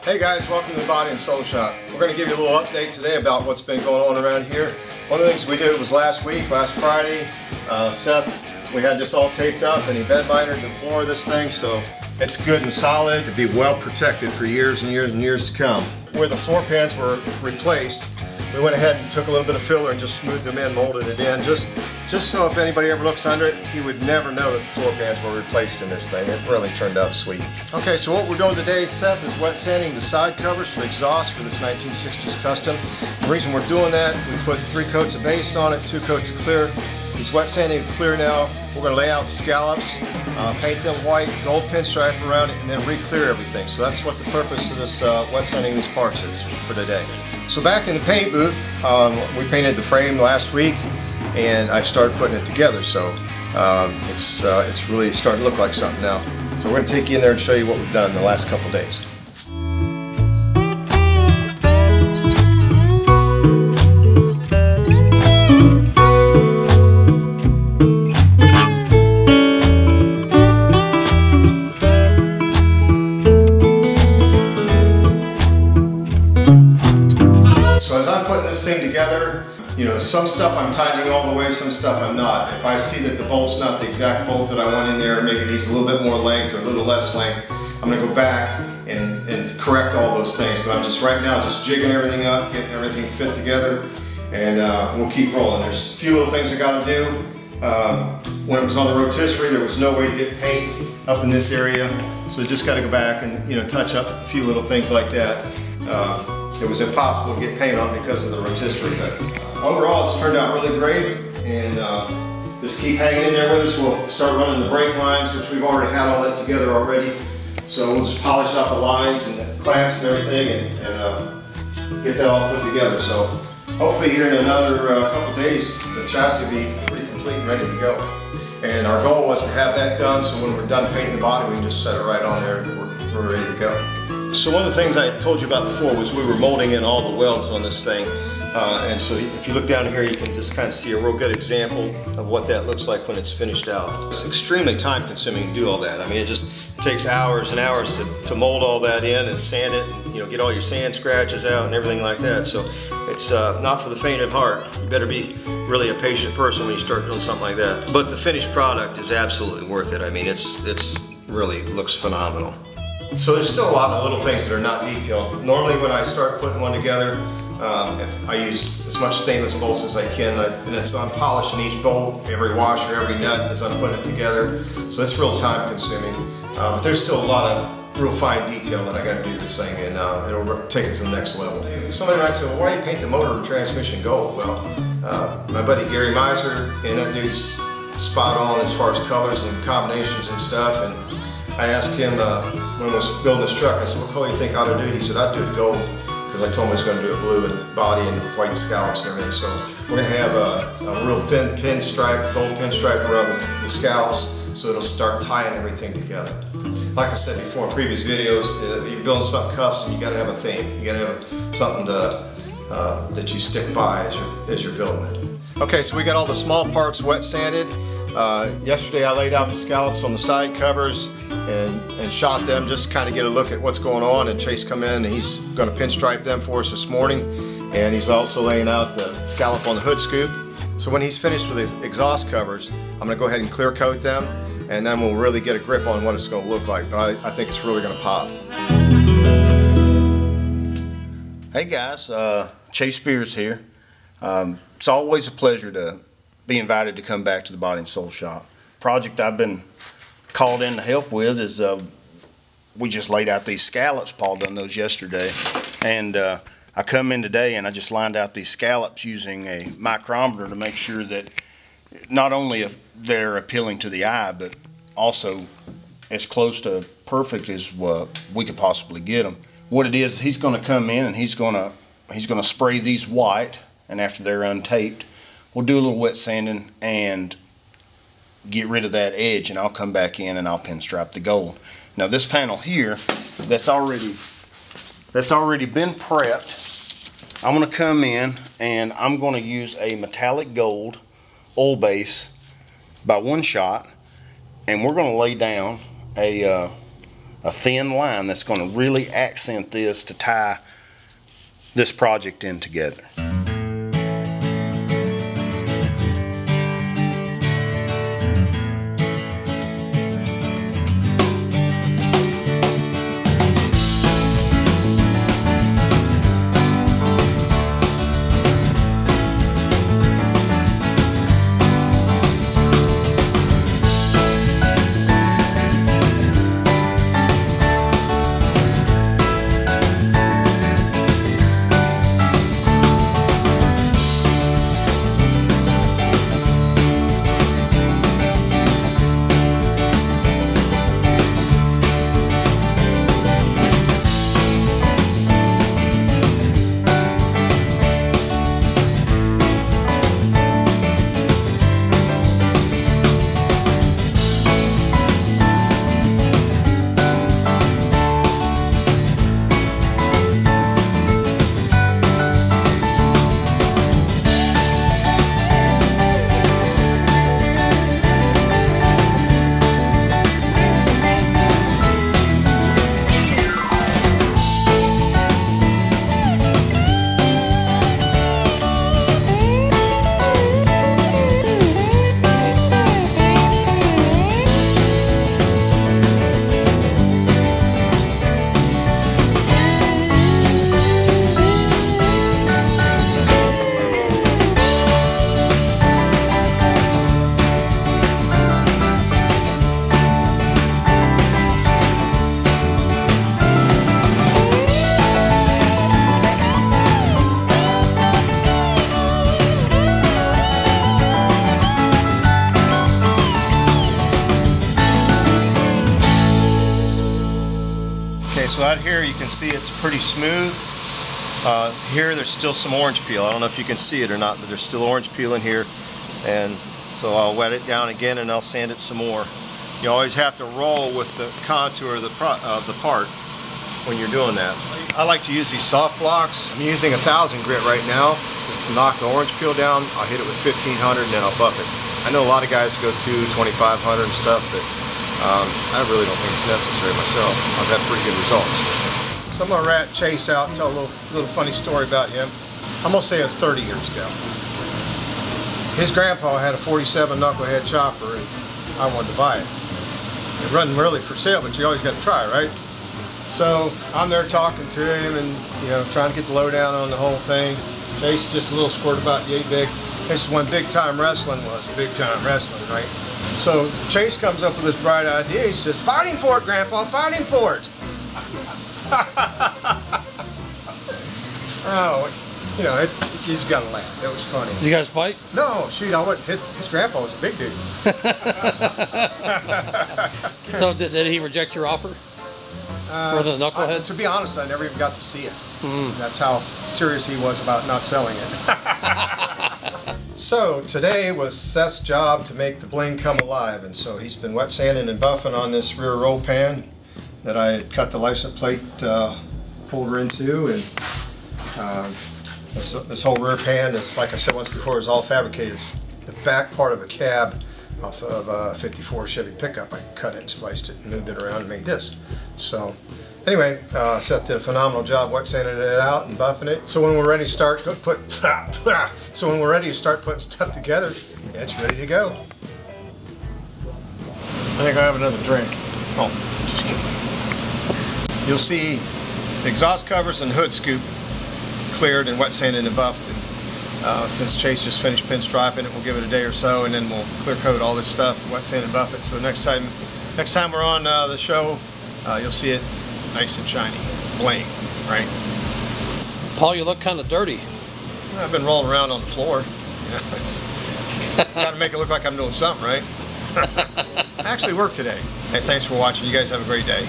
Hey guys, welcome to the Body and Soul Shop. We're going to give you a little update today about what's been going on around here. One of the things we did was last Friday, Seth, we had this all taped up and he bed linered the floor of this thing, so it's good and solid to be well protected for years and years and years to come. Where the floor pans were replaced, we went ahead and took a little bit of filler and just smoothed them in, molded it in, just so if anybody ever looks under it, he would never know that the floor pans were replaced in this thing. It really turned out sweet. Okay, so what we're doing today, Seth, is wet sanding the side covers for the exhaust for this 1960s Custom. The reason we're doing that, we put 3 coats of base on it, 2 coats of clear. He's wet sanding it clear now. We're going to lay out scallops, paint them white, gold pinstripe around it, and then re-clear everything. So that's what the purpose of this wet sanding these parts is for today. So back in the paint booth, we painted the frame last week, and I started putting it together. So it's really starting to look like something now. So we're going to take you in there and show you what we've done in the last couple days. Thing together, you know, some stuff I'm tightening all the way, some stuff I'm not. If I see that the bolt's not the exact bolt that I want in there, maybe it needs a little bit more length or a little less length, I'm going to go back and correct all those things. But I'm just right now just jigging everything up, getting everything fit together, and we'll keep rolling. There's a few little things I got to do. When it was on the rotisserie, there was no way to get paint up in this area, so just got to go back and, you know, touch up a few little things like that. It was impossible to get paint on because of the rotisserie, but overall it's turned out really great, and just keep hanging in there with us. We'll start running the brake lines, which we've already had all that together already, so we'll just polish out the lines and the clamps and everything and get that all put together. So hopefully here in another couple days the chassis will be pretty complete and ready to go, and our goal was to have that done so when we're done painting the body we can just set it right on there and we're ready to go. So one of the things I told you about before was we were molding in all the welds on this thing, and so if you look down here you can just kind of see a real good example of what that looks like when it's finished out. It's extremely time consuming to do all that. I mean, it just takes hours and hours to mold all that in and sand it and, you know, get all your sand scratches out and everything like that. So it's not for the faint of heart. You better be really a patient person when you start doing something like that. But the finished product is absolutely worth it. I mean, it's really looks phenomenal. So there's still a lot of little things that are not detailed. Normally when I start putting one together, if I use as much stainless bolts as I can, and so I'm polishing each bolt, every washer, every nut as I'm putting it together. So it's real time consuming. But there's still a lot of real fine detail that I got to do this thing, and it'll take it to the next level. Somebody might say, well, why do you paint the motor and transmission gold? Well, my buddy Gary Miser, and that dude's spot on as far as colors and combinations and stuff. And I asked him when I was building this truck, I said, what color do you think I ought to do it? He said, I'd do it gold, because I told him I was going to do it blue and body and white scallops and everything. So we're going to have a real thin pinstripe, gold pinstripe around the scallops, so it'll start tying everything together. Like I said before in previous videos, if you're building something custom, you got to have a theme. You got to have something that you stick by as you're building it. Okay, so we got all the small parts wet sanded. Yesterday I laid out the scallops on the side covers and shot them just to kind of get a look at what's going on, and Chase come in and he's going to pinstripe them for us this morning, and he's also laying out the scallop on the hood scoop. So when he's finished with his exhaust covers, I'm going to go ahead and clear coat them, and then we'll really get a grip on what it's going to look like, but I think it's really going to pop. Hey guys, Chase Spears here. It's always a pleasure to be invited to come back to the Body and Soul Shop. Project I've been called in to help with is we just laid out these scallops. Paul done those yesterday, and I come in today and I just lined out these scallops using a micrometer to make sure that not only they're appealing to the eye, but also as close to perfect as we could possibly get them. What it is, he's going to come in and he's going to spray these white, and after they're untaped, we'll do a little wet sanding and get rid of that edge, and I'll come back in and I'll pinstripe the gold. Now this panel here, that's already been prepped, I'm going to come in and I'm going to use a metallic gold oil base by one shot, and we're going to lay down a a thin line that's going to really accent this to tie this project in together. So out here you can see it's pretty smooth. Here there's still some orange peel. I don't know if you can see it or not, but there's still orange peel in here. And so I'll wet it down again and I'll sand it some more. You always have to roll with the contour of the part when you're doing that. I like to use these soft blocks. I'm using 1000 grit right now just to knock the orange peel down. I'll hit it with 1500 and then I'll buff it. I know a lot of guys go to 2500 and stuff, but I really don't think it's necessary myself. I've had pretty good results. So I'm going to rat Chase out and tell a little funny story about him. I'm going to say it was 30 years ago. His grandpa had a 47 knucklehead chopper and I wanted to buy it. It wasn't really for sale, but you always got to try, right? So I'm there talking to him and trying to get the lowdown on the whole thing. Chase just a little squirt about yay big. This is when big time wrestling was big time wrestling, right? So Chase comes up with this bright idea. He says, "Fight him for it, Grandpa, fight him for it." Oh, he's got to laugh. It was funny. Did you guys fight? No, shoot, his grandpa was a big dude. So did he reject your offer for the knucklehead? To be honest, I never even got to see it. That's how serious he was about not selling it. So today was Seth's job to make the bling come alive, and so he's been wet sanding and buffing on this rear roll pan that I had cut the license plate holder into, and this whole rear pan is, like I said once before, is all fabricated. It's the back part of a cab off of a 54 Chevy pickup. I cut it and spliced it and moved it around and made this. So anyway, Seth did a phenomenal job wet sanding it out and buffing it. So when we're ready to start putting stuff together, it's ready to go. I think I have another drink. Oh, just kidding. You'll see the exhaust covers and hood scoop cleared and wet sanded and buffed. And, since Chase just finished pinstriping it, we'll give it a day or so, and then we'll clear coat all this stuff, wet sand and buff it. So next time we're on the show, you'll see it nice and shiny, bling, right? Paul, you look kind of dirty. I've been rolling around on the floor. Got to make it look like I'm doing something, right? I actually worked today. Hey, thanks for watching. You guys have a great day.